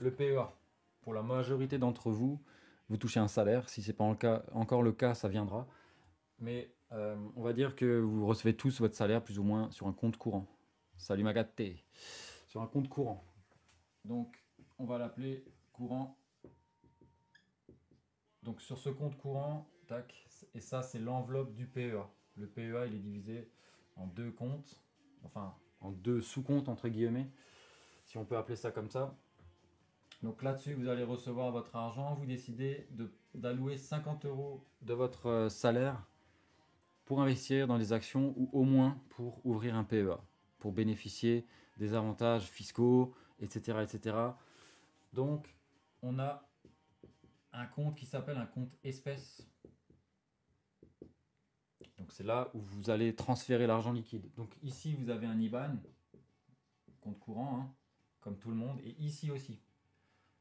le PEA. Pour la majorité d'entre vous, vous touchez un salaire. Si ce n'est pas encore le cas, ça viendra. Mais on va dire que vous recevez tous votre salaire plus ou moins sur un compte courant. Salut Magatte. Sur un compte courant. Donc on va l'appeler courant. Donc sur ce compte courant, tac, et ça c'est l'enveloppe du PEA. Le PEA il est divisé en deux comptes, enfin en deux sous-comptes entre guillemets, si on peut appeler ça comme ça. Donc là-dessus vous allez recevoir votre argent, vous décidez d'allouer 50 euros de votre salaire pour investir dans des actions ou au moins pour ouvrir un PEA, pour bénéficier des avantages fiscaux, etc. etc. Donc on a un compte qui s'appelle un compte espèce. Donc c'est là où vous allez transférer l'argent liquide. Donc ici vous avez un IBAN, compte courant, hein, comme tout le monde, et ici aussi.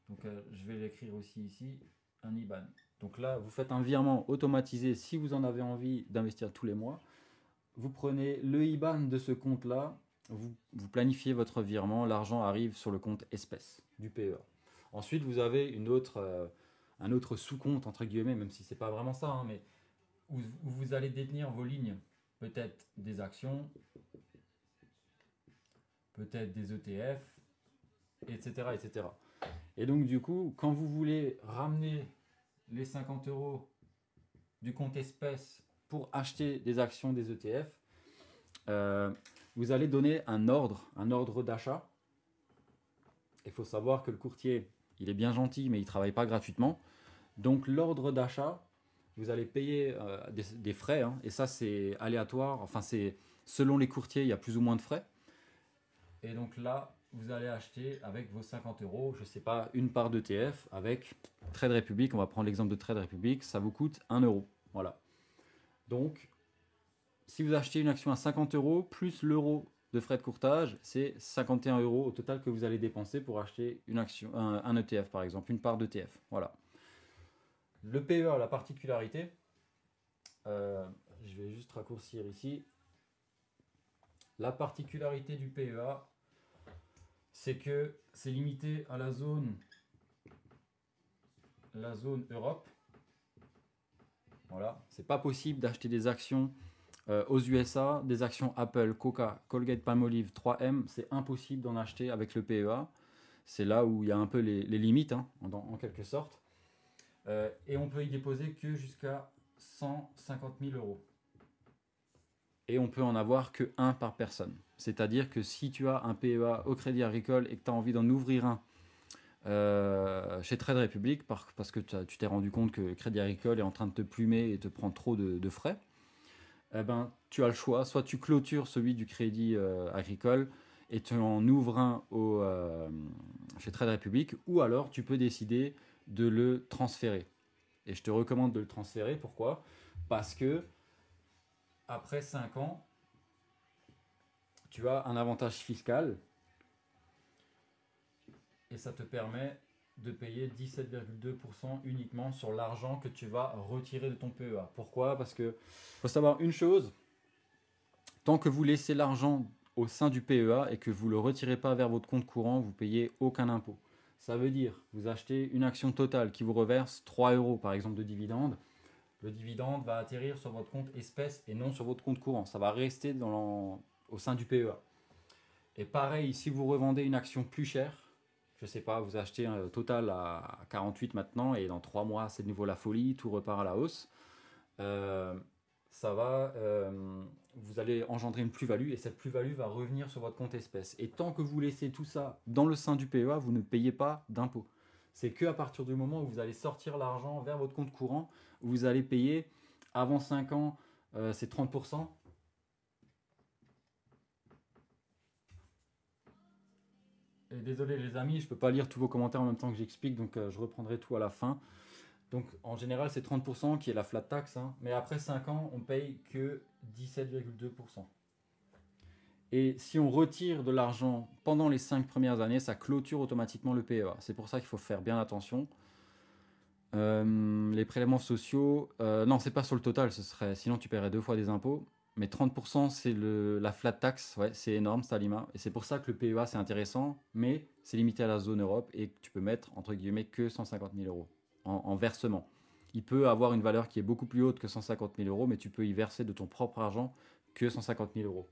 Donc je vais l'écrire aussi ici, un IBAN. Donc là vous faites un virement automatisé si vous en avez envie d'investir tous les mois. Vous prenez le IBAN de ce compte-là, vous planifiez votre virement, l'argent arrive sur le compte espèce du PEA. Ensuite vous avez un autre sous-compte entre guillemets, même si c'est pas vraiment ça, hein, mais où vous allez détenir vos lignes, peut-être des actions, peut-être des ETF, etc., etc. Et donc du coup, quand vous voulez ramener les 50 euros du compte espèce pour acheter des actions, des ETF, vous allez donner un ordre d'achat. Il faut savoir que le courtier, il est bien gentil, mais il ne travaille pas gratuitement. Donc l'ordre d'achat, vous allez payer des frais, hein, et ça c'est aléatoire, enfin c'est selon les courtiers, il y a plus ou moins de frais. Et donc là, vous allez acheter avec vos 50 euros, je ne sais pas, une part d'ETF avec Trade Republic, on va prendre l'exemple de Trade Republic, ça vous coûte 1 euro. Voilà. Donc, si vous achetez une action à 50 euros, plus l'euro de frais de courtage, c'est 51 euros au total que vous allez dépenser pour acheter une action, un ETF par exemple, une part d'ETF. Voilà. Le PEA a la particularité, je vais juste raccourcir ici, la particularité du PEA, c'est que c'est limité à la zone Europe. Voilà, c'est pas possible d'acheter des actions aux USA, des actions Apple, Coca, Colgate-Palmolive, 3M, c'est impossible d'en acheter avec le PEA. C'est là où il y a un peu les limites, hein, en quelque sorte. Et on peut y déposer que jusqu'à 150 000 euros. Et on peut en avoir que un par personne. C'est-à-dire que si tu as un PEA au Crédit Agricole et que tu as envie d'en ouvrir un chez Trade Republic, parce que tu t'es rendu compte que Crédit Agricole est en train de te plumer et te prend trop de frais, eh ben, tu as le choix. Soit tu clôtures celui du Crédit Agricole et tu en ouvres un chez Trade Republic, ou alors tu peux décider de le transférer. Et je te recommande de le transférer. Pourquoi? Parce que après 5 ans, tu as un avantage fiscal et ça te permet de payer 17,2% uniquement sur l'argent que tu vas retirer de ton PEA. Pourquoi? Parce que faut savoir une chose, tant que vous laissez l'argent au sein du PEA et que vous ne le retirez pas vers votre compte courant, vous payez aucun impôt. Ça veut dire, vous achetez une action totale qui vous reverse 3 euros par exemple de dividende. Le dividende va atterrir sur votre compte espèce et non sur votre compte courant. Ça va rester au sein du PEA. Et pareil, si vous revendez une action plus chère, je ne sais pas, vous achetez un total à 48 maintenant et dans 3 mois c'est de nouveau la folie, tout repart à la hausse. Vous allez engendrer une plus-value et cette plus-value va revenir sur votre compte espèce. Et tant que vous laissez tout ça dans le sein du PEA, vous ne payez pas d'impôt. C'est qu'à partir du moment où vous allez sortir l'argent vers votre compte courant, vous allez payer, avant 5 ans, c'est 30%. Et désolé les amis, je ne peux pas lire tous vos commentaires en même temps que j'explique, donc je reprendrai tout à la fin. Donc en général c'est 30% qui est la flat tax, hein, mais après 5 ans on paye que 17,2%. Et si on retire de l'argent pendant les 5 premières années, ça clôture automatiquement le PEA. C'est pour ça qu'il faut faire bien attention. Les prélèvements sociaux, non c'est pas sur le total, sinon tu paierais 2 fois des impôts. Mais 30%, c'est la flat tax. Ouais, c'est énorme, Salima. Et c'est pour ça que le PEA, c'est intéressant. Mais c'est limité à la zone Europe et que tu peux mettre, entre guillemets, que 150 000 euros en versement. Il peut avoir une valeur qui est beaucoup plus haute que 150 000 euros, mais tu peux y verser de ton propre argent que 150 000 euros.